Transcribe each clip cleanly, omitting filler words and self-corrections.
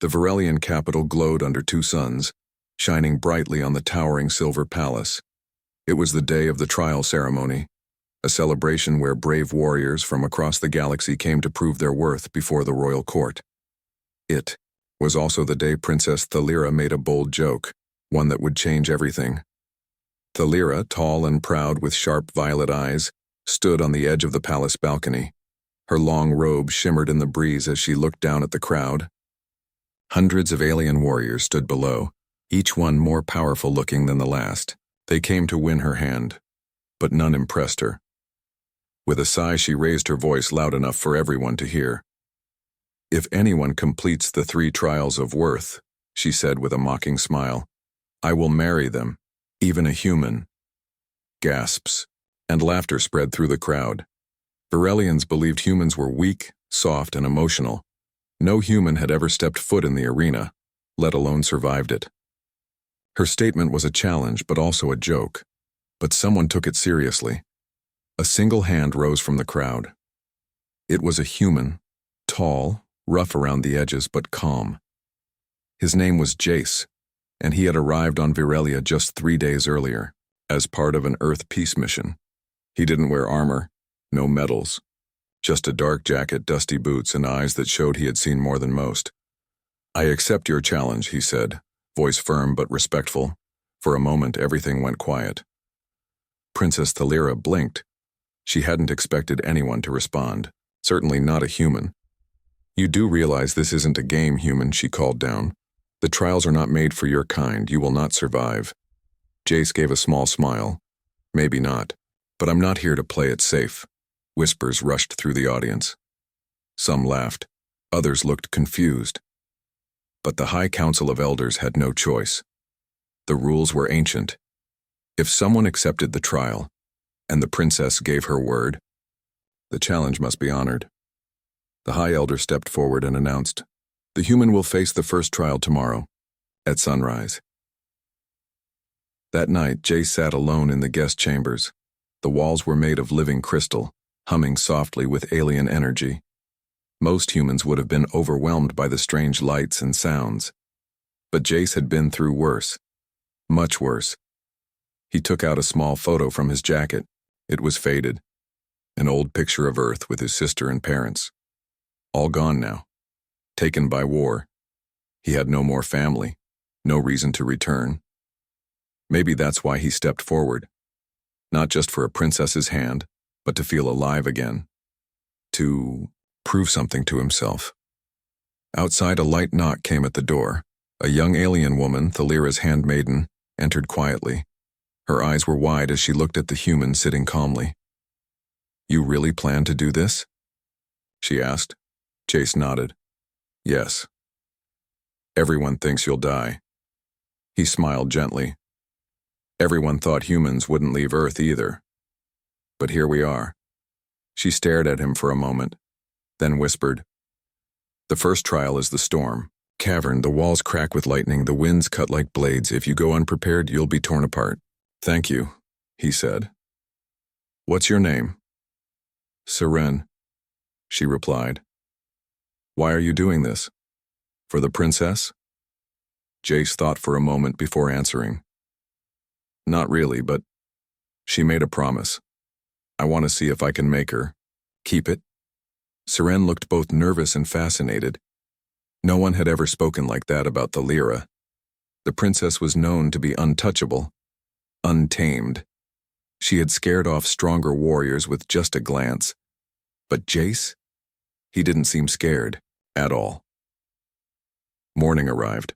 The Varelian capital glowed under two suns, shining brightly on the towering silver palace. It was the day of the trial ceremony, a celebration where brave warriors from across the galaxy came to prove their worth before the royal court. It was also the day Princess Thalira made a bold joke, one that would change everything. Thalira, tall and proud with sharp violet eyes, stood on the edge of the palace balcony. Her long robe shimmered in the breeze as she looked down at the crowd. Hundreds of alien warriors stood below, each one more powerful looking than the last. They came to win her hand, but none impressed her. With a sigh, she raised her voice loud enough for everyone to hear. "If anyone completes the 3 trials of worth," she said with a mocking smile, "I will marry them, even a human." Gasps and laughter spread through the crowd. Varelians believed humans were weak, soft, and emotional. No human had ever stepped foot in the arena, let alone survived it. Her statement was a challenge, but also a joke. But someone took it seriously. A single hand rose from the crowd. It was a human, tall, rough around the edges, but calm. His name was Jace, and he had arrived on Virelia just 3 days earlier, as part of an Earth peace mission. He didn't wear armor, no medals, just a dark jacket, dusty boots, and eyes that showed he had seen more than most. "I accept your challenge," he said, voice firm but respectful. For a moment, everything went quiet. Princess Thalira blinked. She hadn't expected anyone to respond, certainly not a human. "You do realize this isn't a game, human," she called down. "The trials are not made for your kind. You will not survive." Jace gave a small smile. "Maybe not, but I'm not here to play it safe." Whispers rushed through the audience. Some laughed. Others looked confused. But the High Council of Elders had no choice. The rules were ancient. If someone accepted the trial, and the princess gave her word, the challenge must be honored. The High Elder stepped forward and announced, "The human will face the first trial tomorrow, at sunrise." That night, Jace sat alone in the guest chambers. The walls were made of living crystal, humming softly with alien energy. Most humans would have been overwhelmed by the strange lights and sounds. But Jace had been through worse. Much worse. He took out a small photo from his jacket. It was faded. An old picture of Earth with his sister and parents. All gone now. Taken by war. He had no more family. No reason to return. Maybe that's why he stepped forward. Not just for a princess's hand, but to feel alive again. To prove something to himself. Outside, a light knock came at the door. A young alien woman, Thalira's handmaiden, entered quietly. Her eyes were wide as she looked at the human sitting calmly. "You really plan to do this?" she asked. Jace nodded. "Yes. Everyone thinks you'll die." He smiled gently. "Everyone thought humans wouldn't leave Earth either. But here we are." She stared at him for a moment, then whispered, "The first trial is the storm. Cavern, the walls crack with lightning, the winds cut like blades. If you go unprepared, you'll be torn apart." "Thank you," he said. "What's your name?" "Seren," she replied. "Why are you doing this? For the princess?" Jace thought for a moment before answering. "Not really, but she made a promise. I want to see if I can make her keep it." Seren looked both nervous and fascinated. No one had ever spoken like that about Thalira. The princess was known to be untouchable, untamed. She had scared off stronger warriors with just a glance. But Jace? He didn't seem scared, at all. Morning arrived.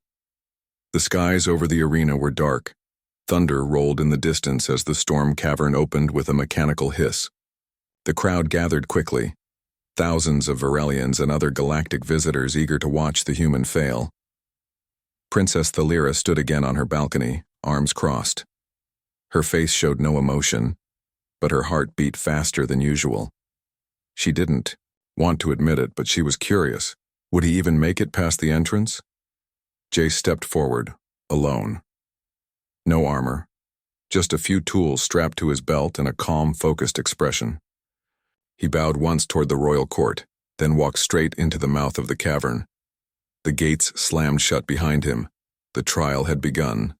The skies over the arena were dark. Thunder rolled in the distance as the storm cavern opened with a mechanical hiss. The crowd gathered quickly. Thousands of Varelians and other galactic visitors eager to watch the human fail. Princess Thalira stood again on her balcony, arms crossed. Her face showed no emotion, but her heart beat faster than usual. She didn't want to admit it, but she was curious. Would he even make it past the entrance? Jace stepped forward, alone. No armor, just a few tools strapped to his belt and a calm, focused expression. He bowed once toward the royal court, then walked straight into the mouth of the cavern. The gates slammed shut behind him. The trial had begun.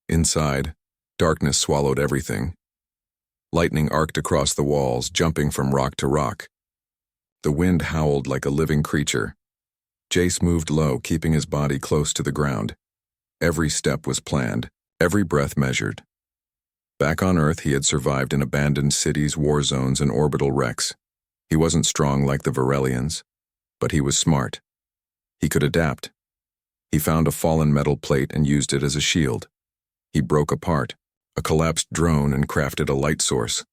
Inside, darkness swallowed everything. Lightning arced across the walls, jumping from rock to rock. The wind howled like a living creature. Jace moved low, keeping his body close to the ground. Every step was planned, every breath measured. Back on Earth, he had survived in abandoned cities, war zones, and orbital wrecks. He wasn't strong like the Varelians, but he was smart. He could adapt. He found a fallen metal plate and used it as a shield. He broke apart a collapsed drone and crafted a light source.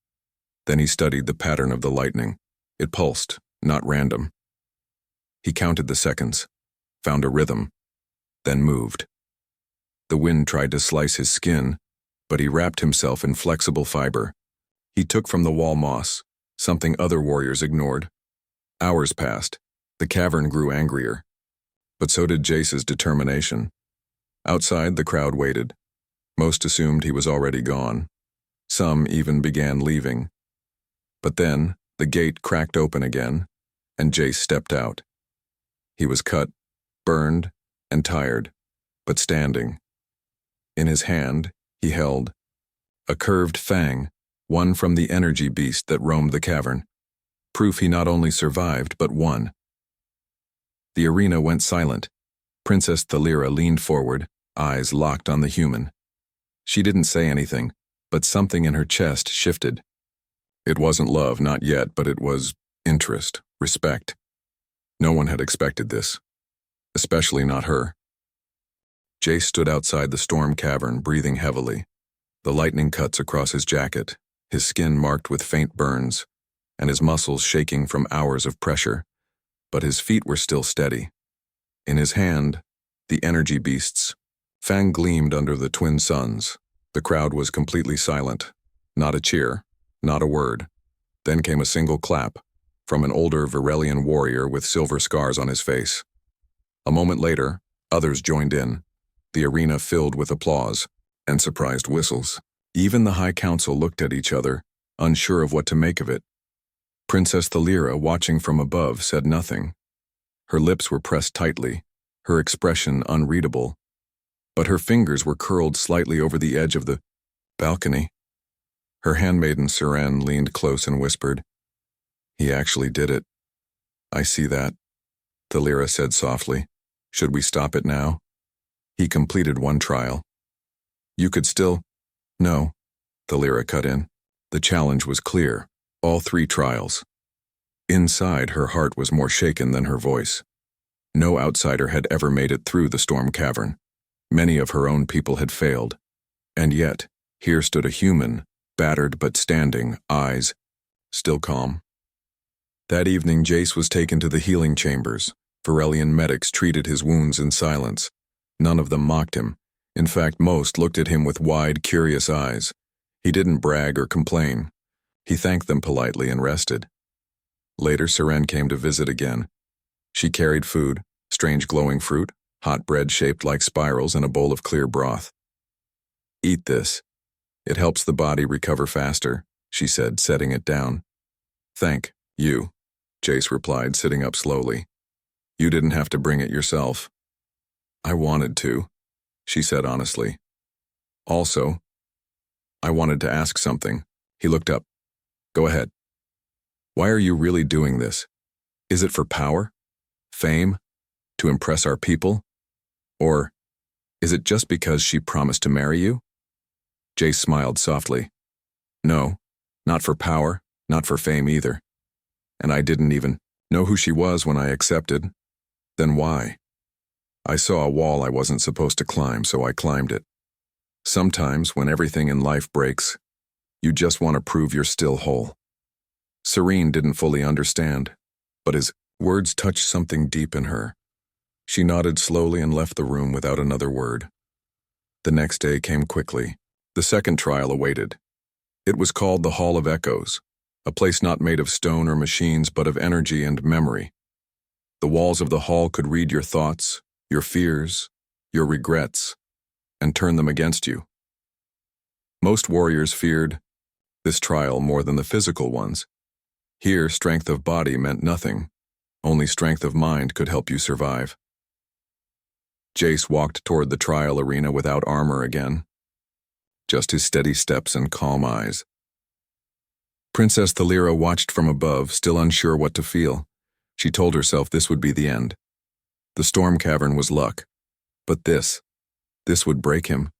Then he studied the pattern of the lightning. It pulsed, not random. He counted the seconds, found a rhythm, then moved. The wind tried to slice his skin, but he wrapped himself in flexible fiber. He took from the wall moss, something other warriors ignored. Hours passed. The cavern grew angrier. But so did Jace's determination. Outside, the crowd waited. Most assumed he was already gone. Some even began leaving. But then, the gate cracked open again, and Jace stepped out. He was cut, burned, and tired, but standing. In his hand, he held a curved fang, one from the energy beast that roamed the cavern. Proof he not only survived, but won. The arena went silent. Princess Thalira leaned forward, eyes locked on the human. She didn't say anything, but something in her chest shifted. It wasn't love, not yet, but it was interest, respect. No one had expected this, especially not her. Jace stood outside the storm cavern, breathing heavily. The lightning cuts across his jacket, his skin marked with faint burns, and his muscles shaking from hours of pressure. But his feet were still steady. In his hand, the energy beast's fang gleamed under the twin suns. The crowd was completely silent. Not a cheer, not a word. Then came a single clap, from an older Varelian warrior with silver scars on his face. A moment later, others joined in. The arena filled with applause and surprised whistles. Even the High Council looked at each other, unsure of what to make of it. Princess Thalira, watching from above, said nothing. Her lips were pressed tightly, her expression unreadable, but her fingers were curled slightly over the edge of the balcony. Her handmaiden Seren leaned close and whispered, "He actually did it." "I see that," Thalira said softly. "Should we stop it now?" "He completed one trial." "You could still—" "No," Thalira cut in. The challenge was clear. All 3 trials. Inside, her heart was more shaken than her voice. No outsider had ever made it through the storm cavern. Many of her own people had failed. And yet, here stood a human, battered but standing, eyes still calm. That evening, Jace was taken to the healing chambers. Varelian medics treated his wounds in silence. None of them mocked him. In fact, most looked at him with wide, curious eyes. He didn't brag or complain. He thanked them politely and rested. Later, Seren came to visit again. She carried food, strange glowing fruit, hot bread shaped like spirals, and a bowl of clear broth. "Eat this. It helps the body recover faster," she said, setting it down. "Thank you," Jace replied, sitting up slowly. "You didn't have to bring it yourself." "I wanted to," she said honestly. "Also, I wanted to ask something." He looked up. "Go ahead. Why are you really doing this? Is it for power? Fame? To impress our people? Or is it just because she promised to marry you?" Jace smiled softly. "No, not for power, not for fame either. And I didn't even know who she was when I accepted. Then why? I saw a wall I wasn't supposed to climb, so I climbed it. Sometimes, when everything in life breaks, you just want to prove you're still whole." Serene didn't fully understand, but his words touched something deep in her. She nodded slowly and left the room without another word. The next day came quickly. The second trial awaited. It was called the Hall of Echoes, a place not made of stone or machines but of energy and memory. The walls of the hall could read your thoughts, your fears, your regrets, and turn them against you. Most warriors feared this trial more than the physical ones. Here, strength of body meant nothing. Only strength of mind could help you survive. Jace walked toward the trial arena without armor again, just his steady steps and calm eyes. Princess Thalira watched from above, still unsure what to feel. She told herself this would be the end. The storm cavern was luck, but this would break him.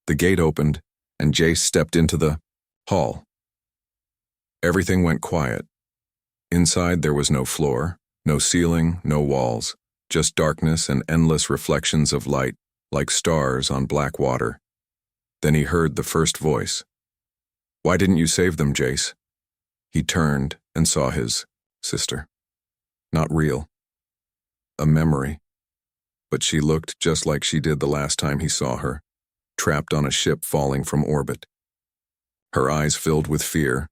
The gate opened, and Jace stepped into the hall. Everything went quiet. Inside there was no floor, no ceiling, no walls, just darkness and endless reflections of light, like stars on black water. Then he heard the first voice. "Why didn't you save them, Jace?" He turned and saw his sister. Not real. A memory. But she looked just like she did the last time he saw her, trapped on a ship falling from orbit. Her eyes filled with fear.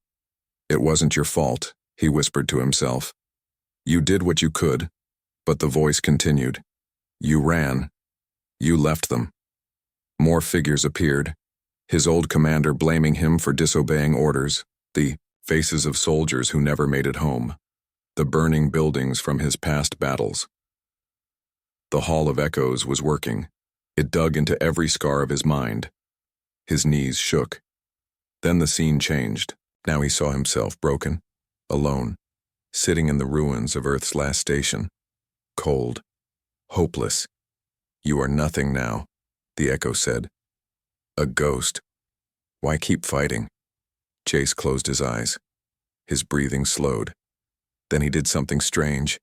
"It wasn't your fault," he whispered to himself. "You did what you could," but the voice continued. "You ran. You left them." More figures appeared, his old commander blaming him for disobeying orders, the faces of soldiers who never made it home, the burning buildings from his past battles. The Hall of Echoes was working. It dug into every scar of his mind. His knees shook. Then the scene changed. Now he saw himself broken, alone, sitting in the ruins of Earth's last station. Cold. Hopeless. "You are nothing now," the echo said. "A ghost. Why keep fighting?" Jace closed his eyes. His breathing slowed. Then he did something strange.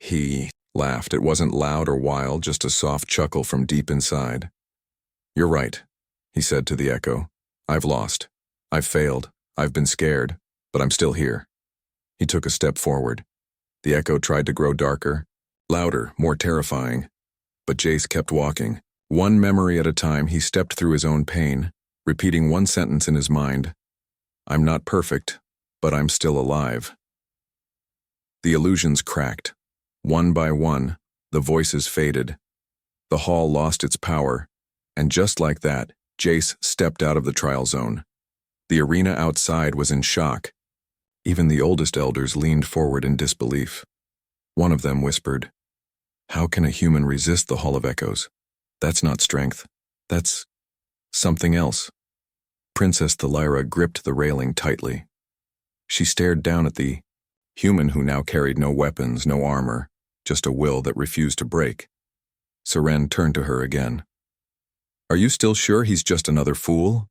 He laughed. It wasn't loud or wild, just a soft chuckle from deep inside. "You're right," he said to the echo. "I've lost. I've failed. I've been scared, but I'm still here." He took a step forward. The echo tried to grow darker, louder, more terrifying. But Jace kept walking. One memory at a time, he stepped through his own pain, repeating one sentence in his mind. "I'm not perfect, but I'm still alive." The illusions cracked. One by one, the voices faded. The hall lost its power, and just like that, Jace stepped out of the trial zone. The arena outside was in shock. Even the oldest elders leaned forward in disbelief. One of them whispered, "How can a human resist the Hall of Echoes? That's not strength. That's something else." Princess Thalira gripped the railing tightly. She stared down at the human who now carried no weapons, no armor, just a will that refused to break. Seren turned to her again. "Are you still sure he's just another fool?"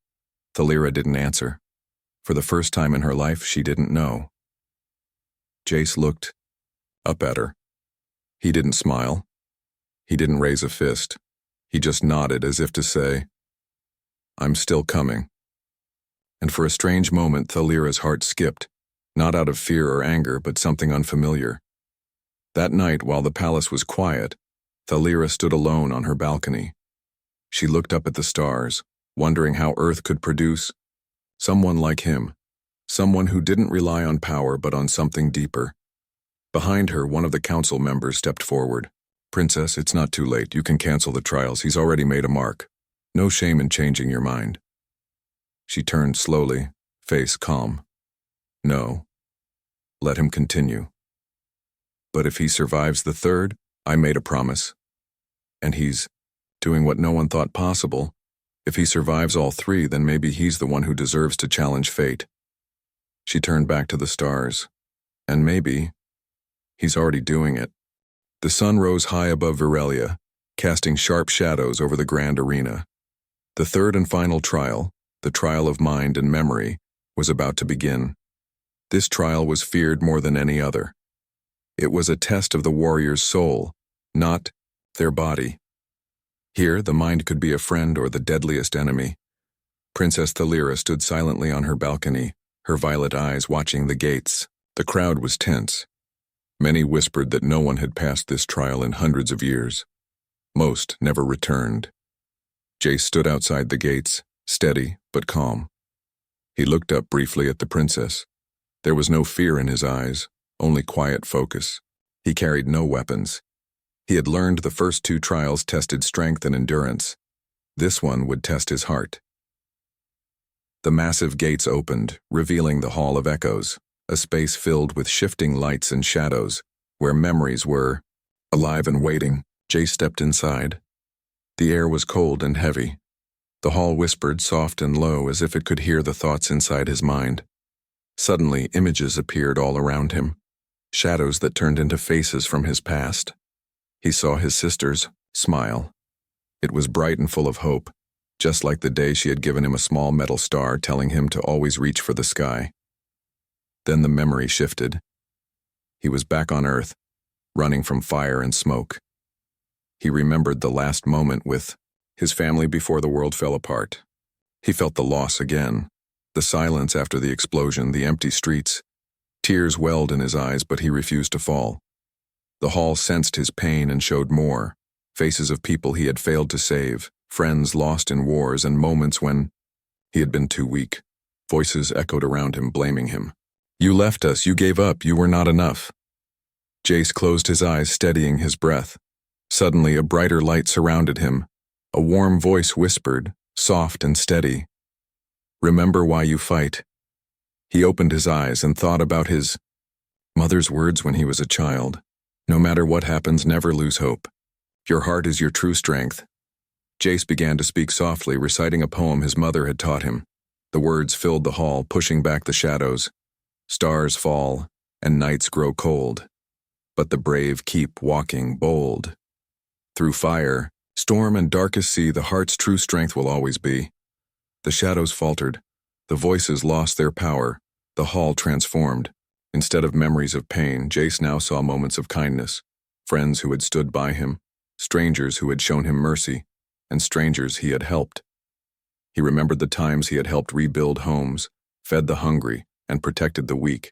Thalira didn't answer. For the first time in her life, she didn't know. Jace looked up at her. He didn't smile. He didn't raise a fist. He just nodded as if to say, "I'm still coming." And for a strange moment, Thalira's heart skipped, not out of fear or anger, but something unfamiliar. That night, while the palace was quiet, Thalira stood alone on her balcony. She looked up at the stars, wondering how Earth could produce someone like him, someone who didn't rely on power but on something deeper. Behind her, one of the council members stepped forward. "Princess, it's not too late. You can cancel the trials. He's already made a mark. No shame in changing your mind." She turned slowly, face calm. "No. Let him continue. But if he survives the third, I made a promise. And he's doing what no one thought possible. If he survives all three, then maybe he's the one who deserves to challenge fate." She turned back to the stars. And maybe he's already doing it. The sun rose high above Virelia, casting sharp shadows over the grand arena. The third and final trial, the trial of mind and memory, was about to begin. This trial was feared more than any other. It was a test of the warrior's soul, not their body. Here, the mind could be a friend or the deadliest enemy. Princess Thalira stood silently on her balcony, her violet eyes watching the gates. The crowd was tense. Many whispered that no one had passed this trial in hundreds of years. Most never returned. Jace stood outside the gates, steady but calm. He looked up briefly at the princess. There was no fear in his eyes, only quiet focus. He carried no weapons. He had learned the first two trials tested strength and endurance. This one would test his heart. The massive gates opened, revealing the Hall of Echoes, a space filled with shifting lights and shadows, where memories were alive and waiting. Jace stepped inside. The air was cold and heavy. The hall whispered soft and low as if it could hear the thoughts inside his mind. Suddenly, images appeared all around him, shadows that turned into faces from his past. He saw his sister's smile. It was bright and full of hope, just like the day she had given him a small metal star telling him to always reach for the sky. Then the memory shifted. He was back on Earth, running from fire and smoke. He remembered the last moment with his family before the world fell apart. He felt the loss again, the silence after the explosion, the empty streets. Tears welled in his eyes, but he refused to fall. The hall sensed his pain and showed more, faces of people he had failed to save, friends lost in wars, and moments when he had been too weak. Voices echoed around him, blaming him. "You left us, you gave up, you were not enough." Jace closed his eyes, steadying his breath. Suddenly, a brighter light surrounded him. A warm voice whispered, soft and steady, "Remember why you fight." He opened his eyes and thought about his mother's words when he was a child. "No matter what happens, never lose hope. Your heart is your true strength." Jace began to speak softly, reciting a poem his mother had taught him. The words filled the hall, pushing back the shadows. Stars fall, and nights grow cold. But the brave keep walking bold. Through fire, storm, and darkest sea, the heart's true strength will always be. The shadows faltered. The voices lost their power. The hall transformed. Instead of memories of pain, Jace now saw moments of kindness. Friends who had stood by him, strangers who had shown him mercy, and strangers he had helped. He remembered the times he had helped rebuild homes, fed the hungry, and protected the weak.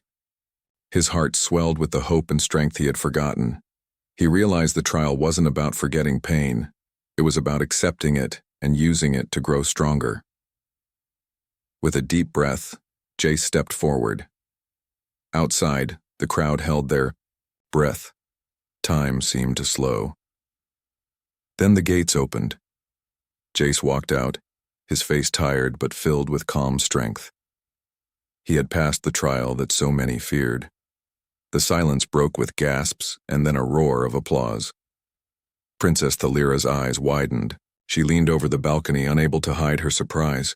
His heart swelled with the hope and strength he had forgotten. He realized the trial wasn't about forgetting pain. It was about accepting it and using it to grow stronger. With a deep breath, Jace stepped forward. Outside, the crowd held their breath. Time seemed to slow. Then the gates opened. Jace walked out, his face tired but filled with calm strength. He had passed the trial that so many feared. The silence broke with gasps and then a roar of applause. Princess Thalira's eyes widened. She leaned over the balcony, unable to hide her surprise.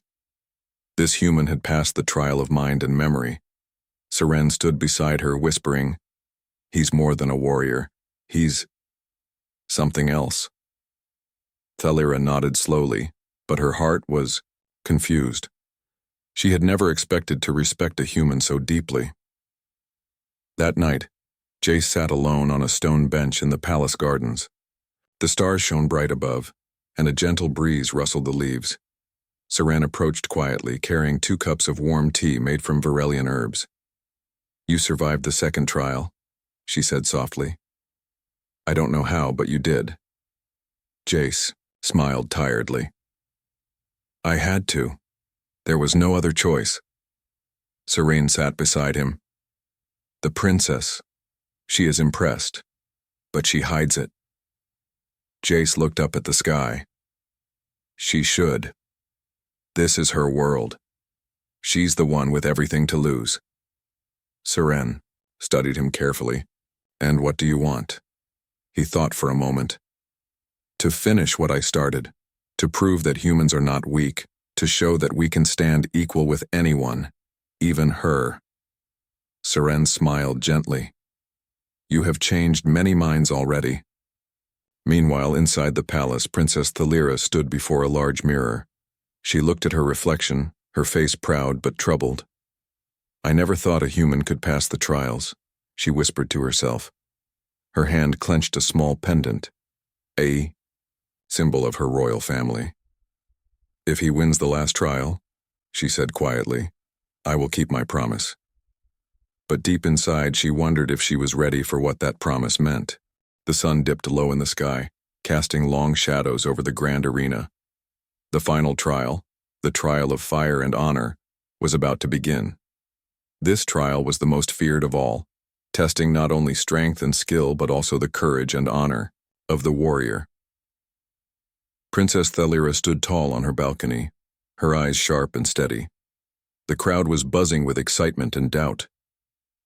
This human had passed the trial of mind and memory. Seren stood beside her, whispering, "He's more than a warrior. He's something else." Thalira nodded slowly, but her heart was confused. She had never expected to respect a human so deeply. That night, Jace sat alone on a stone bench in the palace gardens. The stars shone bright above, and a gentle breeze rustled the leaves. Seren approached quietly, carrying 2 cups of warm tea made from Varelian herbs. "You survived the second trial," she said softly. "I don't know how, but you did." Jace smiled tiredly. "I had to. There was no other choice." Seren sat beside him. "The princess. She is impressed, but she hides it." Jace looked up at the sky. "She should. This is her world. She's the one with everything to lose." Seren studied him carefully. "And what do you want?" He thought for a moment. "To finish what I started. To prove that humans are not weak. To show that we can stand equal with anyone, even her." Seren smiled gently. "You have changed many minds already." Meanwhile, inside the palace, Princess Thalira stood before a large mirror. She looked at her reflection, her face proud but troubled. "I never thought a human could pass the trials," she whispered to herself. Her hand clenched a small pendant, a symbol of her royal family. "If he wins the last trial," she said quietly, "I will keep my promise." But deep inside, she wondered if she was ready for what that promise meant. The sun dipped low in the sky, casting long shadows over the grand arena. The final trial, the trial of fire and honor, was about to begin. This trial was the most feared of all, testing not only strength and skill but also the courage and honor of the warrior. Princess Thalira stood tall on her balcony, her eyes sharp and steady. The crowd was buzzing with excitement and doubt.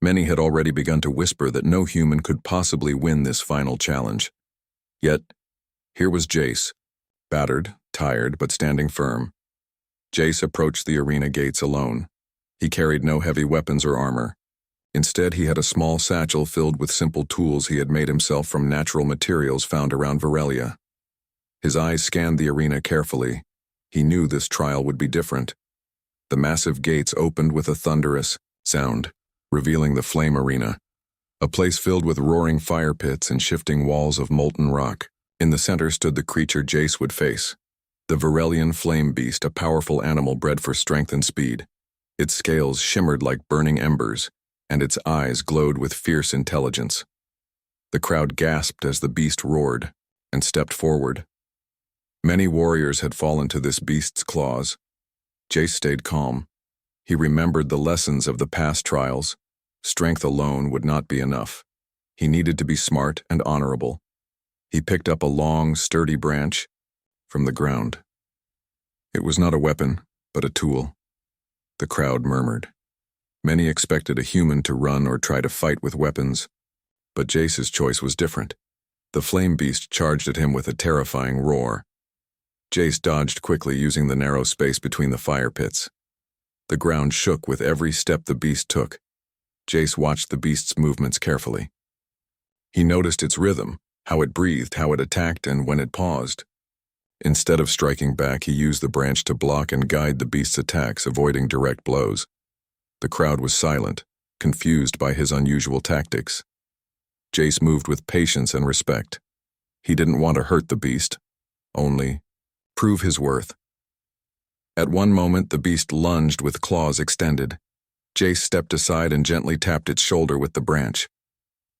Many had already begun to whisper that no human could possibly win this final challenge. Yet, Here was Jace, battered, tired, but standing firm. Jace approached the arena gates alone. He carried no heavy weapons or armor. Instead, he had a small satchel filled with simple tools he had made himself from natural materials found around Varelia. His eyes scanned the arena carefully. He knew this trial would be different. The massive gates opened with a thunderous sound, revealing the flame arena, a place filled with roaring fire pits and shifting walls of molten rock. In the center stood the creature Jace would face, the Varelian flame beast, a powerful animal bred for strength and speed. Its scales shimmered like burning embers, and its eyes glowed with fierce intelligence. The crowd gasped as the beast roared and stepped forward. Many warriors had fallen to this beast's claws. Jace stayed calm. He remembered the lessons of the past trials. Strength alone would not be enough. He needed to be smart and honorable. He picked up a long, sturdy branch from the ground. It was not a weapon, but a tool. The crowd murmured. Many expected a human to run or try to fight with weapons, but Jace's choice was different. The flame beast charged at him with a terrifying roar. Jace dodged quickly, using the narrow space between the fire pits. The ground shook with every step the beast took. Jace watched the beast's movements carefully. He noticed its rhythm, how it breathed, how it attacked, and when it paused. Instead of striking back, he used the branch to block and guide the beast's attacks, avoiding direct blows. The crowd was silent, confused by his unusual tactics. Jace moved with patience and respect. He didn't want to hurt the beast, only prove his worth. At one moment, the beast lunged with claws extended. Jace stepped aside and gently tapped its shoulder with the branch.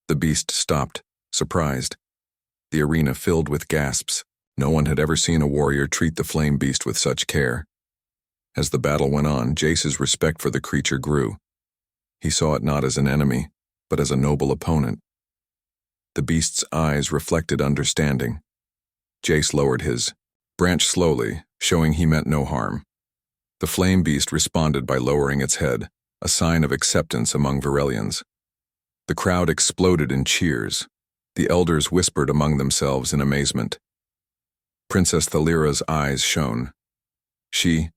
The beast stopped, surprised. The arena filled with gasps. No one had ever seen a warrior treat the flame beast with such care. As the battle went on, Jace's respect for the creature grew. He saw it not as an enemy, but as a noble opponent. The beast's eyes reflected understanding. Jace lowered his branch slowly, showing he meant no harm. The flame beast responded by lowering its head, a sign of acceptance among Varelians. The crowd exploded in cheers. The elders whispered among themselves in amazement. Princess Thalira's eyes shone. She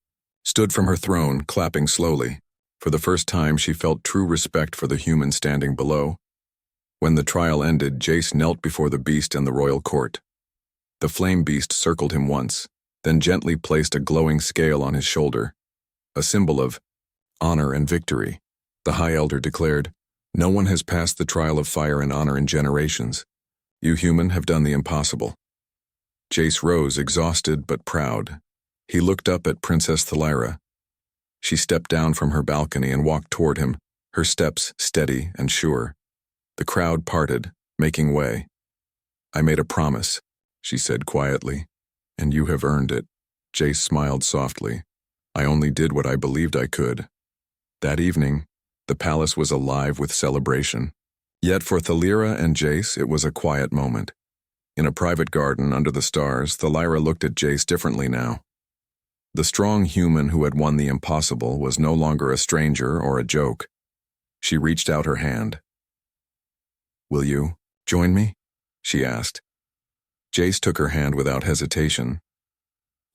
stood from her throne, clapping slowly. For the first time, she felt true respect for the human standing below. When the trial ended, Jace knelt before the beast in the royal court. The flame beast circled him once, then gently placed a glowing scale on his shoulder, a symbol of honor and victory. The High Elder declared, "No one has passed the trial of fire and honor in generations. You human have done the impossible." Jace rose, exhausted but proud. He looked up at Princess Thalira. She stepped down from her balcony and walked toward him, her steps steady and sure. The crowd parted, making way. "I made a promise," she said quietly, "and you have earned it." Jace smiled softly. "I only did what I believed I could." That evening, the palace was alive with celebration. Yet for Thalira and Jace, it was a quiet moment. In a private garden under the stars, Thalira looked at Jace differently now. The strong human who had won the impossible was no longer a stranger or a joke. She reached out her hand. "Will you join me?" she asked. Jace took her hand without hesitation.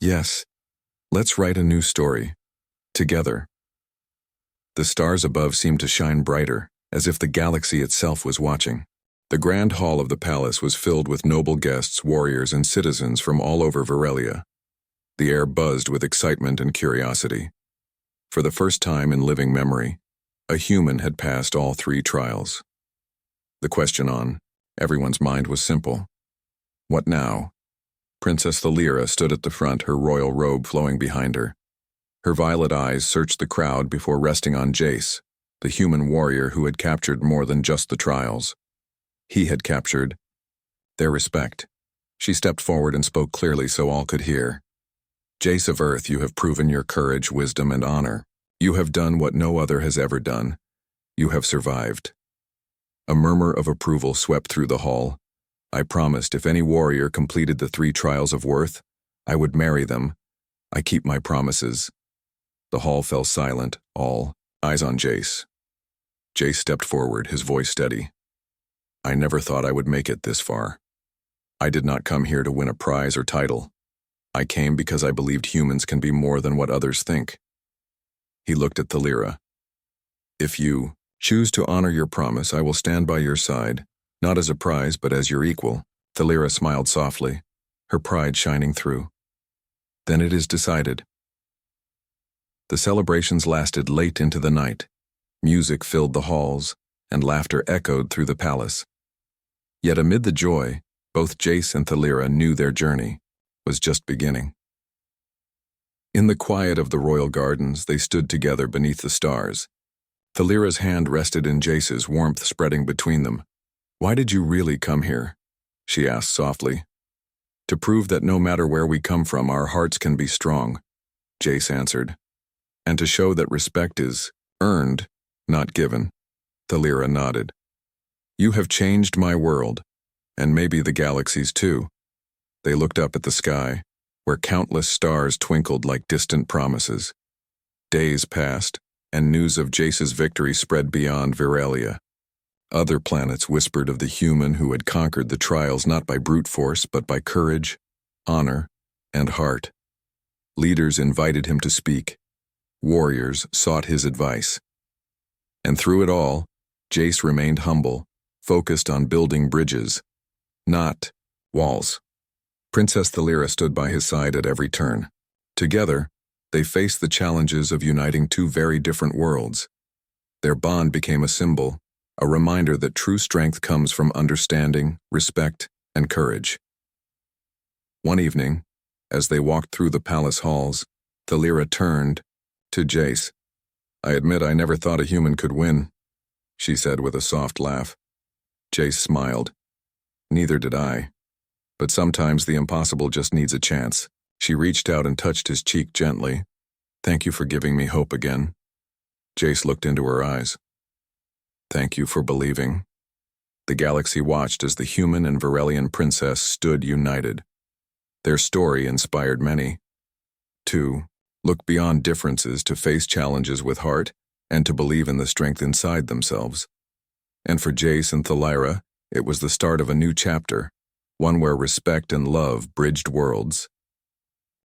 "Yes, let's write a new story. Together." The stars above seemed to shine brighter, as if the galaxy itself was watching. The grand hall of the palace was filled with noble guests, warriors, and citizens from all over Varelia. The air buzzed with excitement and curiosity. For the first time in living memory, a human had passed all 3 trials. The question on everyone's mind was simple. What now? Princess Thalira stood at the front, her royal robe flowing behind her. Her violet eyes searched the crowd before resting on Jace, the human warrior who had captured more than just the trials. He had captured their respect. She stepped forward and spoke clearly so all could hear. "Jace of Earth, you have proven your courage, wisdom, and honor. You have done what no other has ever done. You have survived." A murmur of approval swept through the hall. "I promised if any warrior completed the 3 trials of worth, I would marry them. I keep my promises." The hall fell silent, all eyes on Jace. Jace stepped forward, his voice steady. "I never thought I would make it this far." I did not come here to win a prize or title. I came because I believed humans can be more than what others think. He looked at Thalira. If you choose to honor your promise, I will stand by your side, not as a prize but as your equal. Thalira smiled softly, her pride shining through. Then it is decided. The celebrations lasted late into the night. Music filled the halls, and laughter echoed through the palace. Yet amid the joy, both Jace and Thalira knew their journey was just beginning. In the quiet of the royal gardens, they stood together beneath the stars. Thalira's hand rested in Jace's, warmth spreading between them. "Why did you really come here?" she asked softly. "To prove that no matter where we come from, our hearts can be strong," Jace answered. "And to show that respect is earned, not given." Thalira nodded. "You have changed my world, and maybe the galaxies too." They looked up at the sky, where countless stars twinkled like distant promises. Days passed, and news of Jace's victory spread beyond Viralia. Other planets whispered of the human who had conquered the trials not by brute force but by courage, honor, and heart. Leaders invited him to speak. Warriors sought his advice. And through it all, Jace remained humble, focused on building bridges, not walls. Princess Thalira stood by his side at every turn. Together, they faced the challenges of uniting two very different worlds. Their bond became a symbol, a reminder that true strength comes from understanding, respect, and courage. One evening, as they walked through the palace halls, Thalira turned to Jace. "I admit I never thought a human could win," she said with a soft laugh. Jace smiled. "Neither did I. But sometimes the impossible just needs a chance." She reached out and touched his cheek gently. "Thank you for giving me hope again." Jace looked into her eyes. "Thank you for believing." The galaxy watched as the human and Virelian princess stood united. Their story inspired many. To look beyond differences, to face challenges with heart, and to believe in the strength inside themselves. And for Jace and Thalira, it was the start of a new chapter, one where respect and love bridged worlds.